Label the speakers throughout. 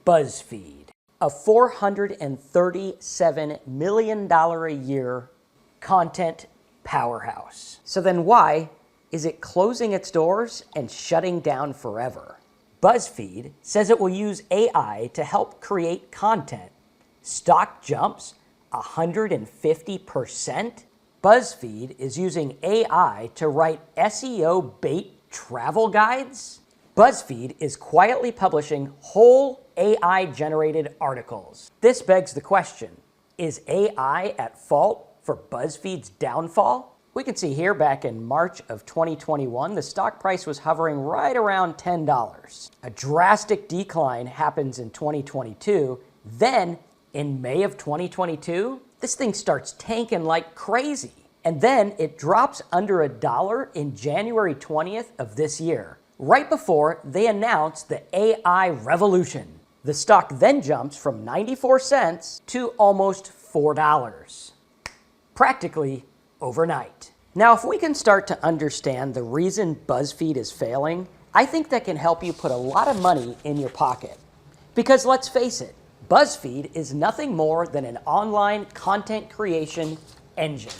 Speaker 1: Buzzfeed, a $437 million a year content powerhouse. So then why is it closing its doors and shutting down forever? Buzzfeed says it will use AI to help create content. Stock jumps 150%? BuzzFeed is using AI to write SEO bait travel guides? BuzzFeed is quietly publishing whole AI-generated articles. This begs the question, is AI at fault for BuzzFeed's downfall? We can see here back in March of 2021, the stock price was hovering right around $10. A drastic decline happens in 2022. Then, in May of 2022, this thing starts tanking like crazy. And then it drops under $1 in January 20th of this year, right before they announced the AI revolution. The stock then jumps from 94 cents to almost $4, practically overnight. Now, if we can start to understand the reason BuzzFeed is failing, I think that can help you put a lot of money in your pocket. Because let's face it, BuzzFeed is nothing more than an online content creation engine.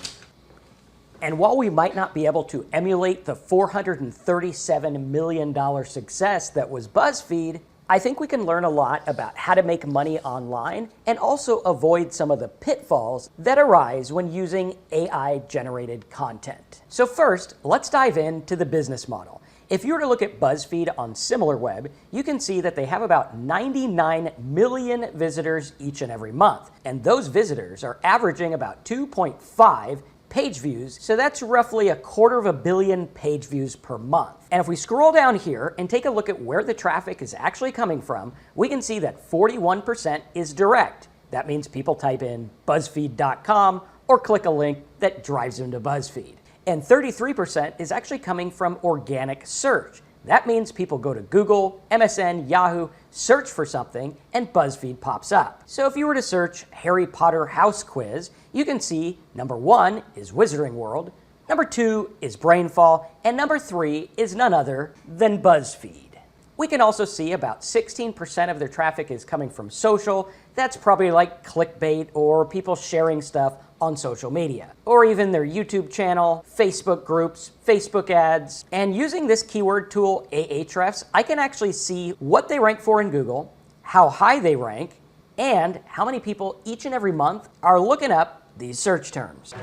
Speaker 1: And while we might not be able to emulate the $437 million success that was BuzzFeed, I think we can learn a lot about how to make money online and also avoid some of the pitfalls that arise when using AI-generated content. So first, let's dive into the business model. If you were to look at BuzzFeed on SimilarWeb, you can see that they have about 99 million visitors each and every month. And those visitors are averaging about 2.5 page views, so that's roughly 250 million page views per month. And if we scroll down here and take a look at where the traffic is actually coming from, we can see that 41% is direct. That means people type in buzzfeed.com or click a link that drives them to BuzzFeed. And 33% is actually coming from organic search. That means people go to Google, MSN, Yahoo, search for something, and BuzzFeed pops up. So if you were to search Harry Potter house quiz, you can see number 1 is Wizarding World, number 2 is Brainfall, and number 3 is none other than BuzzFeed. We can also see about 16% of their traffic is coming from social. That's probably like clickbait or people sharing stuff on social media, or even their YouTube channel, Facebook groups, Facebook ads. And using this keyword tool, Ahrefs, I can actually see what they rank for in Google, how high they rank, and how many people each and every month are looking up these search terms.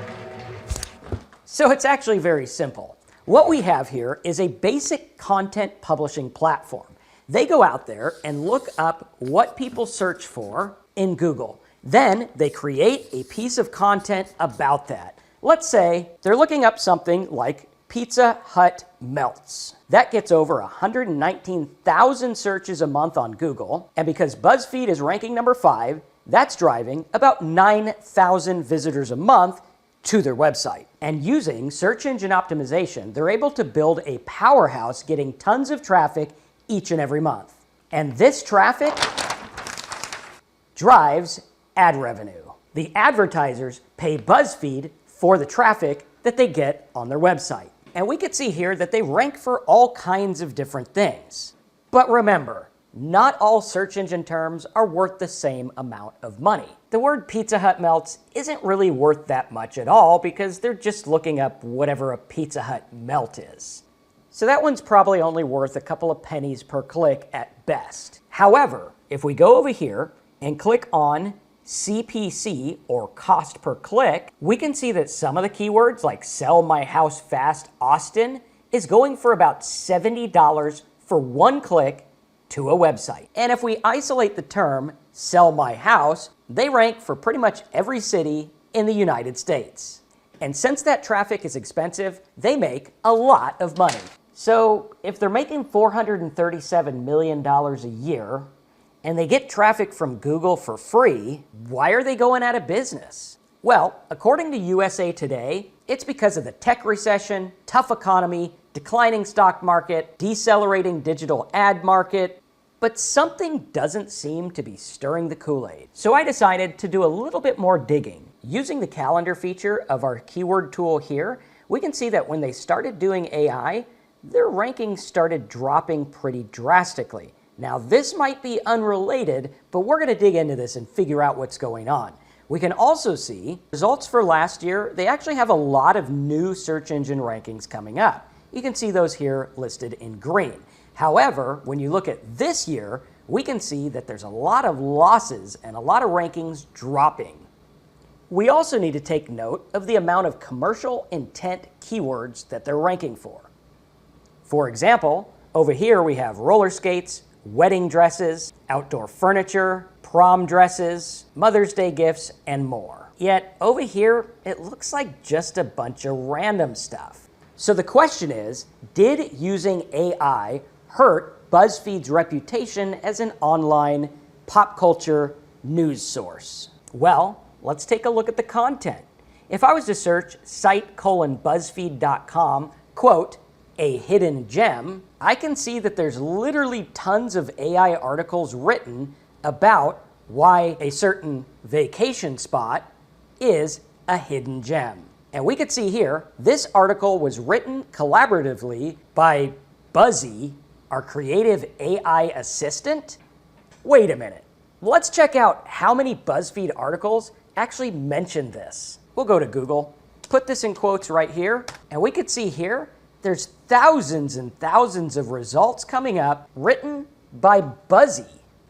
Speaker 1: So it's actually very simple. What we have here is a basic content publishing platform. They go out there and look up what people search for in Google. Then they create a piece of content about that. Let's say they're looking up something like Pizza Hut melts. That gets over 119,000 searches a month on Google. And because BuzzFeed is ranking number 5, that's driving about 9,000 visitors a month to their website. And using search engine optimization, they're able to build a powerhouse getting tons of traffic each and every month. And this traffic drives ad revenue. The advertisers pay BuzzFeed for the traffic that they get on their website. And we could see here that they rank for all kinds of different things. But remember, not all search engine terms are worth the same amount of money. The word Pizza Hut melts isn't really worth that much at all because they're just looking up whatever a Pizza Hut melt is. So that one's probably only worth a couple of pennies per click at best. However, if we go over here and click on CPC, or cost per click, we can see that some of the keywords like sell my house fast Austin is going for about $70 for one click to a website. And if we isolate the term sell my house, they rank for pretty much every city in the United States. And since that traffic is expensive, they make a lot of money. So if they're making $437 million a year, and they get traffic from Google for free, why are they going out of business? Well, according to USA Today, it's because of the tech recession, tough economy, declining stock market, decelerating digital ad market, but something doesn't seem to be stirring the Kool-Aid. So I decided to do a little bit more digging. Using the calendar feature of our keyword tool here, we can see that when they started doing AI, their rankings started dropping pretty drastically. Now, this might be unrelated, but we're going to dig into this and figure out what's going on. We can also see results for last year. They actually have a lot of new search engine rankings coming up. You can see those here listed in green. However, when you look at this year, we can see that there's a lot of losses and a lot of rankings dropping. We also need to take note of the amount of commercial intent keywords that they're ranking for. For example, over here we have roller skates, wedding dresses, outdoor furniture, prom dresses, Mother's Day gifts, and more. Yet over here, it looks like just a bunch of random stuff. So the question is, did using AI hurt BuzzFeed's reputation as an online pop culture news source? Well, let's take a look at the content. If I was to search site:/buzzfeed.com, quote, a hidden gem, I can see that there's literally tons of AI articles written about why a certain vacation spot is a hidden gem. And we could see here, this article was written collaboratively by Buzzy, our creative AI assistant. Wait a minute. Let's check out how many BuzzFeed articles actually mention this. We'll go to Google, put this in quotes right here, and we could see here, there's thousands and thousands of results coming up written by Buzzy.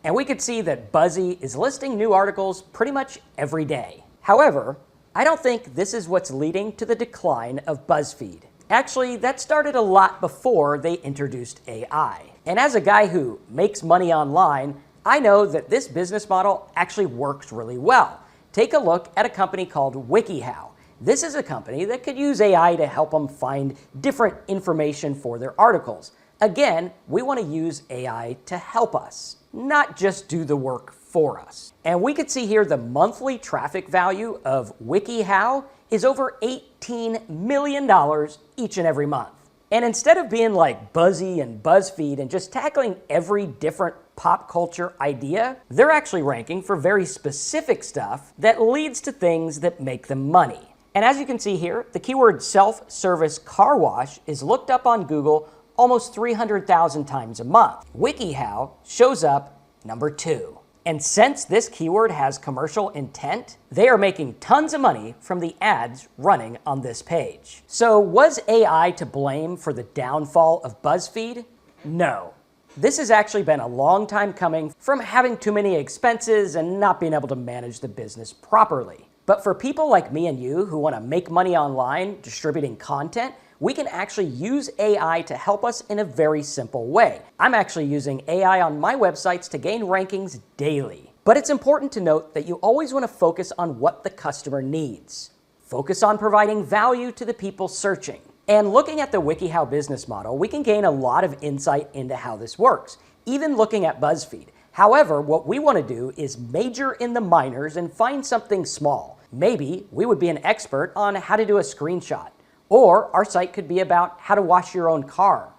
Speaker 1: And we could see that Buzzy is listing new articles pretty much every day. However, I don't think this is what's leading to the decline of BuzzFeed. Actually, that started a lot before they introduced AI. And as a guy who makes money online, I know that this business model actually works really well. Take a look at a company called WikiHow. This is a company that could use AI to help them find different information for their articles. Again, we want to use AI to help us, not just do the work for us. And we could see here the monthly traffic value of WikiHow is over $18 million each and every month. And instead of being like Buzzy and BuzzFeed and just tackling every different pop culture idea, they're actually ranking for very specific stuff that leads to things that make them money. And as you can see here, the keyword self-service car wash is looked up on Google almost 300,000 times a month. WikiHow shows up number 2. And since this keyword has commercial intent, they are making tons of money from the ads running on this page. So was AI to blame for the downfall of BuzzFeed? No. This has actually been a long time coming from having too many expenses and not being able to manage the business properly. But for people like me and you who want to make money online distributing content, we can actually use AI to help us in a very simple way. I'm actually using AI on my websites to gain rankings daily. But it's important to note that you always want to focus on what the customer needs. Focus on providing value to the people searching. And looking at the WikiHow business model, we can gain a lot of insight into how this works, even looking at BuzzFeed. However, what we want to do is major in the minors and find something small. Maybe we would be an expert on how to do a screenshot. Or our site could be about how to wash your own car,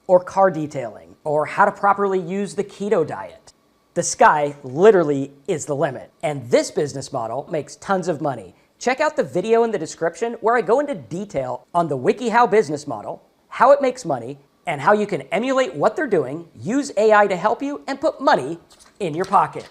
Speaker 1: or car detailing, or how to properly use the keto diet. The sky literally is the limit. And this business model makes tons of money. Check out the video in the description where I go into detail on the WikiHow business model, how it makes money, and how you can emulate what they're doing, use AI to help you, and put money in your pocket.